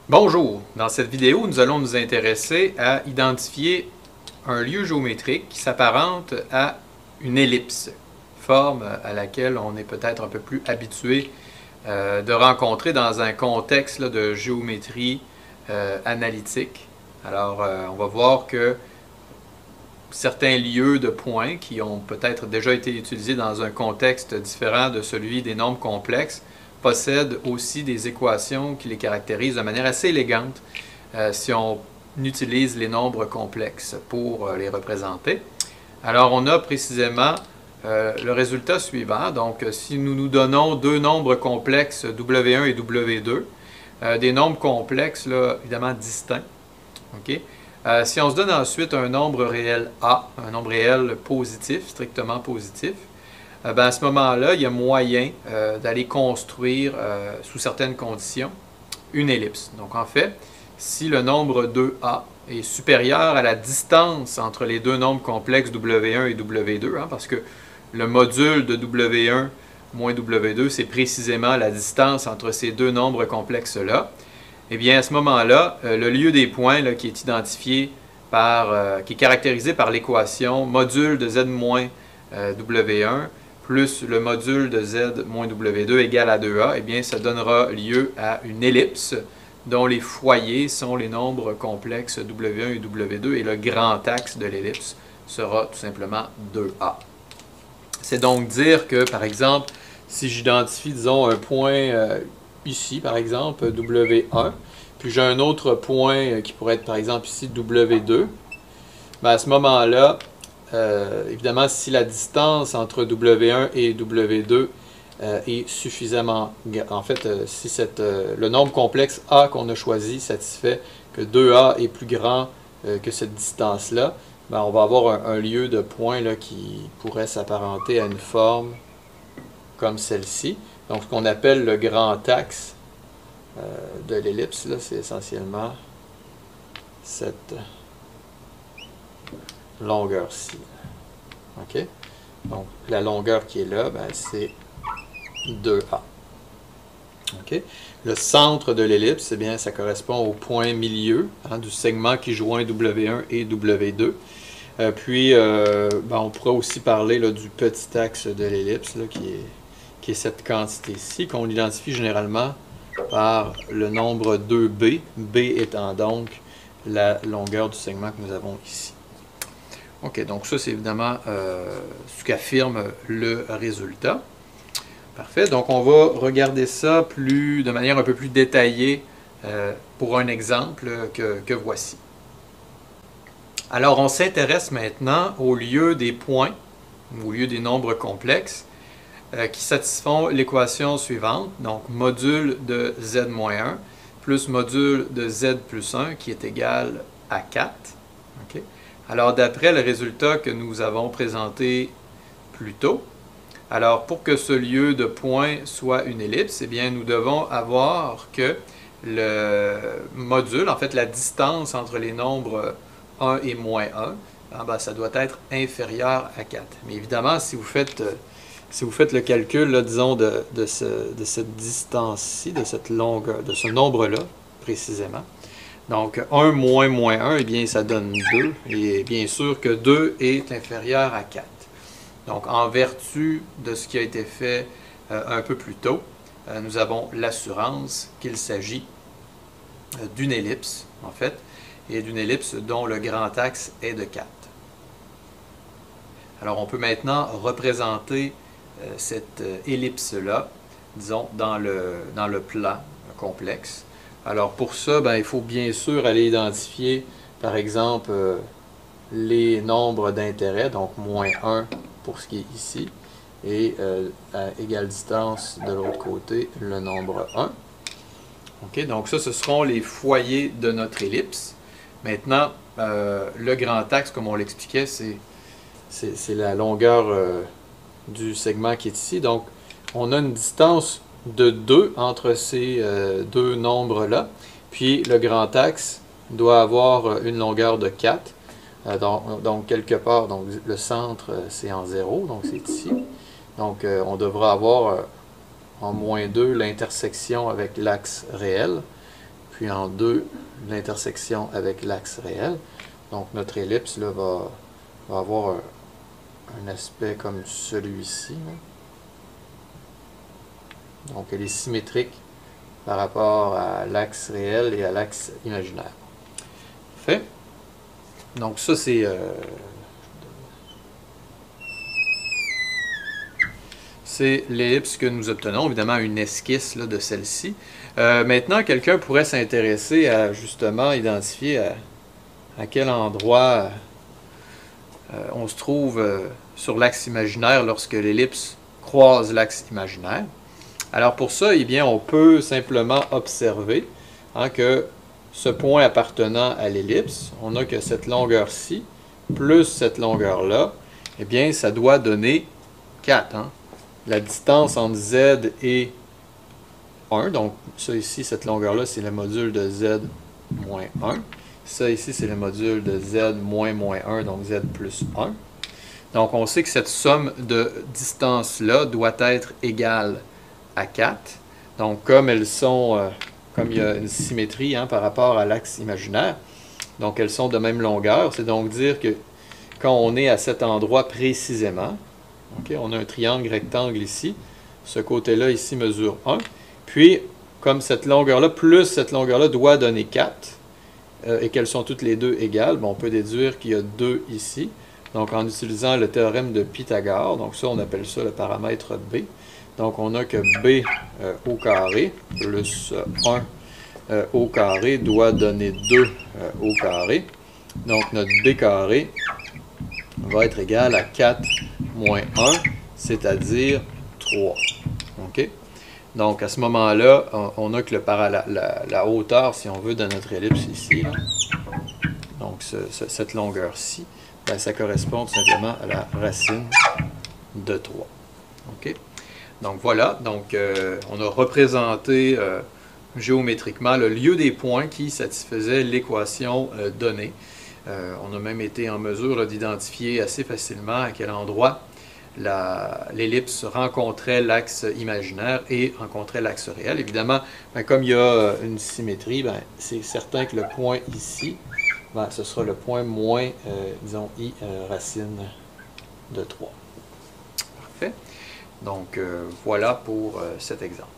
Bonjour! Dans cette vidéo, nous allons nous intéresser à identifier un lieu géométrique qui s'apparente à une ellipse, forme à laquelle on est peut-être un peu plus habitué de rencontrer dans un contexte là, de géométrie analytique. Alors, on va voir que certains lieux de points qui ont peut-être déjà été utilisés dans un contexte différent de celui des nombres complexes possèdent aussi des équations qui les caractérisent de manière assez élégante si on utilise les nombres complexes pour les représenter. Alors on a précisément le résultat suivant. Donc si nous nous donnons deux nombres complexes W1 et W2, des nombres complexes là, évidemment distincts, okay? Si on se donne ensuite un nombre réel A, un nombre réel positif, strictement positif, ben à ce moment-là, il y a moyen d'aller construire, sous certaines conditions, une ellipse. Donc en fait, si le nombre 2A est supérieur à la distance entre les deux nombres complexes W1 et W2, parce que le module de W1 moins W2, c'est précisément la distance entre ces deux nombres complexes-là, eh bien à ce moment-là, le lieu des points là, qui est identifié par, qui est caractérisé par l'équation module de Z moins W1 plus le module de Z moins W2 égale à 2A, eh bien, ça donnera lieu à une ellipse dont les foyers sont les nombres complexes W1 et W2 et le grand axe de l'ellipse sera tout simplement 2A. C'est donc dire que, par exemple, si j'identifie, disons, un point ici, par exemple, W1, puis j'ai un autre point qui pourrait être, par exemple, ici, W2, bien, à ce moment-là, évidemment, si la distance entre W1 et W2 est suffisamment... En fait, si le nombre complexe A qu'on a choisi satisfait que 2A est plus grand que cette distance-là, ben, on va avoir un lieu de point là, qui pourrait s'apparenter à une forme comme celle-ci. Donc, ce qu'on appelle le grand axe de l'ellipse, c'est essentiellement cette longueur-ci. OK? Donc, la longueur qui est là, ben, c'est 2A. OK? Le centre de l'ellipse, eh bien, ça correspond au point milieu du segment qui joint W1 et W2. Puis, ben, on pourra aussi parler là, du petit axe de l'ellipse, qui est cette quantité-ci, qu'on identifie généralement par le nombre 2B, B étant donc la longueur du segment que nous avons ici. OK, donc ça, c'est évidemment ce qu'affirme le résultat. Parfait, donc on va regarder ça de manière un peu plus détaillée pour un exemple que voici. Alors, on s'intéresse maintenant au lieu des points, au lieu des nombres complexes, qui satisfont l'équation suivante, donc module de Z-1 plus module de Z plus 1 qui est égal à 4. Okay? Alors, d'après le résultat que nous avons présenté plus tôt, alors pour que ce lieu de point soit une ellipse, eh bien, nous devons avoir que le module, en fait la distance entre les nombres 1 et moins 1, ben, ça doit être inférieur à 4. Mais évidemment, si vous faites le calcul, là, disons, de cette distance-ci, de cette longueur, de ce nombre-là, précisément, donc 1 moins moins 1, eh bien, ça donne 2. Et bien sûr que 2 est inférieur à 4. Donc, en vertu de ce qui a été fait un peu plus tôt, nous avons l'assurance qu'il s'agit d'une ellipse, en fait, et d'une ellipse dont le grand axe est de 4. Alors, on peut maintenant représenter cette ellipse-là, disons, dans le plan complexe. Alors, pour ça, ben, il faut bien sûr aller identifier, par exemple, les nombres d'intérêt, donc moins 1 pour ce qui est ici, et à égale distance de l'autre côté, le nombre 1. OK, donc ça, ce seront les foyers de notre ellipse. Maintenant, le grand axe, comme on l'expliquait, c'est la longueur du segment qui est ici. Donc, on a une distance de 2 entre ces deux nombres-là. Puis, le grand axe doit avoir une longueur de 4. Donc, quelque part, donc, le centre, c'est en 0, donc c'est ici. Donc, on devra avoir en moins 2 l'intersection avec l'axe réel. puis en 2, l'intersection avec l'axe réel. Donc notre ellipse là, va avoir un aspect comme celui-ci. Donc elle est symétrique par rapport à l'axe réel et à l'axe imaginaire. Parfait. Donc ça c'est l'ellipse que nous obtenons, évidemment une esquisse là, de celle-ci. Maintenant, quelqu'un pourrait s'intéresser à justement identifier à quel endroit on se trouve sur l'axe imaginaire lorsque l'ellipse croise l'axe imaginaire. Alors pour ça, eh bien, on peut simplement observer que ce point appartenant à l'ellipse, on a que cette longueur-ci, plus cette longueur-là, eh bien, ça doit donner 4. La distance entre Z et 1, donc ça ici, cette longueur-là, c'est le module de Z moins 1. Ça ici, c'est le module de Z moins 1, donc Z plus 1. Donc on sait que cette somme de distance-là doit être égale à 4. Donc comme elles sont, comme il y a une symétrie par rapport à l'axe imaginaire, donc elles sont de même longueur, c'est donc dire que quand on est à cet endroit précisément, on a un triangle rectangle ici, ce côté-là ici mesure 1, puis comme cette longueur-là plus cette longueur-là doit donner 4, et qu'elles sont toutes les deux égales, on peut déduire qu'il y a 2 ici. Donc en utilisant le théorème de Pythagore, donc ça on appelle ça le paramètre B. Donc on a que B au carré plus 1 au carré doit donner 2 au carré. Donc notre B carré va être égal à 4 moins 1, c'est-à-dire 3. OK? Donc, à ce moment-là, on a que la hauteur, si on veut, de notre ellipse ici, là, donc cette longueur-ci, ben, ça correspond tout simplement à la racine de 3. OK? Donc, voilà. Donc, on a représenté géométriquement le lieu des points qui satisfaisaient l'équation donnée. On a même été en mesure d'identifier assez facilement à quel endroit l'ellipse rencontrait l'axe imaginaire et rencontrait l'axe réel. Évidemment, comme il y a une symétrie, c'est certain que le point ici, ce sera le point moins, disons, I racine de 3. Parfait. Donc, voilà pour cet exemple.